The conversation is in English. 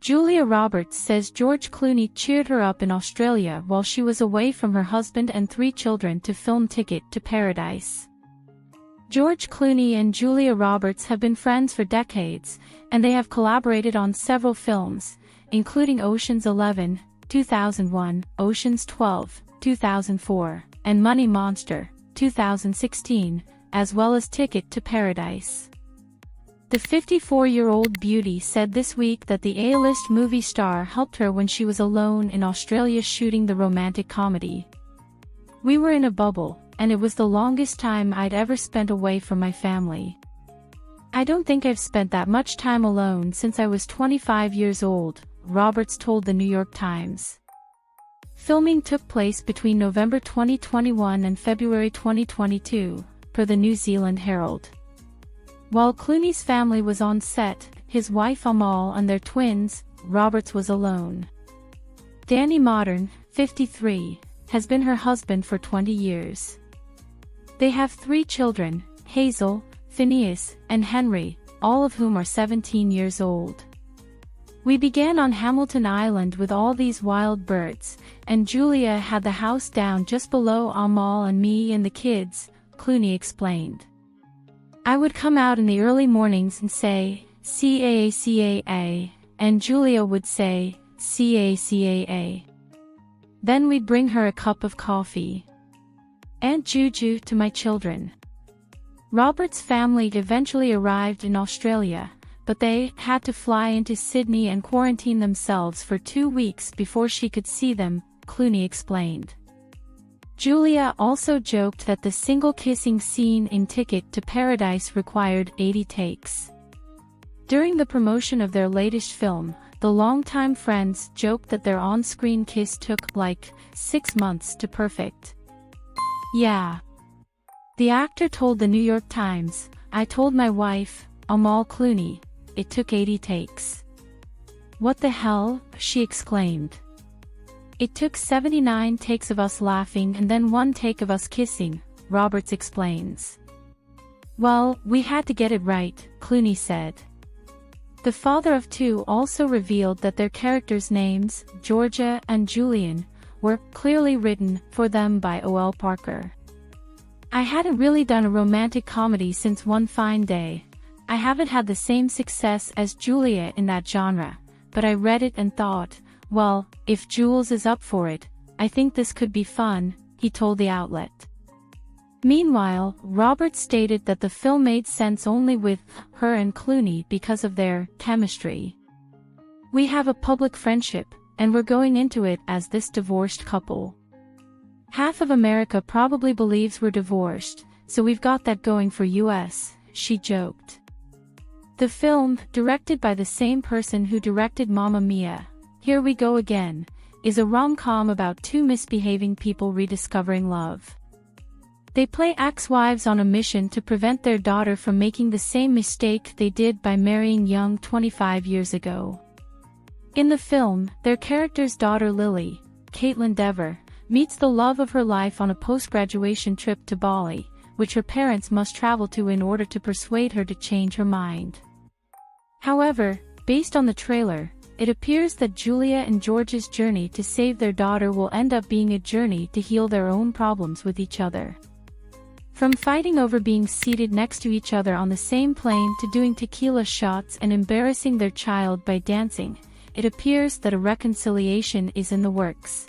Julia Roberts says George Clooney cheered her up in Australia while she was away from her husband and 3 children to film Ticket to Paradise. George Clooney and Julia Roberts have been friends for decades, and they have collaborated on several films, including Ocean's 11, 2001, Ocean's 12, 2004, and Money Monster, 2016, as well as Ticket to Paradise. The 54-year-old beauty said this week that the A-list movie star helped her when she was alone in Australia shooting the romantic comedy. "We were in a bubble, and it was the longest time I'd ever spent away from my family. I don't think I've spent that much time alone since I was 25 years old," Roberts told the New York Times. Filming took place between November 2021 and February 2022, per the New Zealand Herald. While Clooney's family was on set, his wife Amal and their twins, Roberts was alone. Danny Modern, 53, has been her husband for 20 years. They have 3 children, Hazel, Phineas, and Henry, all of whom are 17 years old. "We began on Hamilton Island with all these wild birds, and Julia had the house down just below Amal and me and the kids," Clooney explained. "I would come out in the early mornings and say, 'CAA,' and Julia would say, 'CACAA.' Then we'd bring her a cup of coffee. Aunt Juju to my children." Roberts' family eventually arrived in Australia, but they had to fly into Sydney and quarantine themselves for 2 weeks before she could see them, Clooney explained. Julia also joked that the single kissing scene in Ticket to Paradise required 80 takes. During the promotion of their latest film, the longtime friends joked that their on-screen kiss took like 6 months to perfect. "Yeah," the actor told the New York Times, "I told my wife, Amal Clooney, it took 80 takes." "What the hell?" she exclaimed. "It took 79 takes of us laughing and then 1 take of us kissing," Roberts explains. "Well, we had to get it right," Clooney said. The father of 2 also revealed that their characters' names, Georgia and Julian, were clearly written for them by O.L. Parker. "I hadn't really done a romantic comedy since One Fine Day. I haven't had the same success as Julia in that genre, but I read it and thought, well, if Jules is up for it, I think this could be fun," he told the outlet. Meanwhile, Roberts stated that the film made sense only with her and Clooney because of their chemistry. "We have a public friendship, and we're going into it as this divorced couple. Half of America probably believes we're divorced, so we've got that going for US," she joked. The film, directed by the same person who directed Mamma Mia, Here We Go Again, is a rom-com about 2 misbehaving people rediscovering love. They play ex-wives on a mission to prevent their daughter from making the same mistake they did by marrying young 25 years ago. In the film, their character's daughter Lily, Caitlin Dever, meets the love of her life on a post-graduation trip to Bali, which her parents must travel to in order to persuade her to change her mind. However, based on the trailer, it appears that Julia and George's journey to save their daughter will end up being a journey to heal their own problems with each other. From fighting over being seated next to each other on the same plane to doing tequila shots and embarrassing their child by dancing, it appears that a reconciliation is in the works.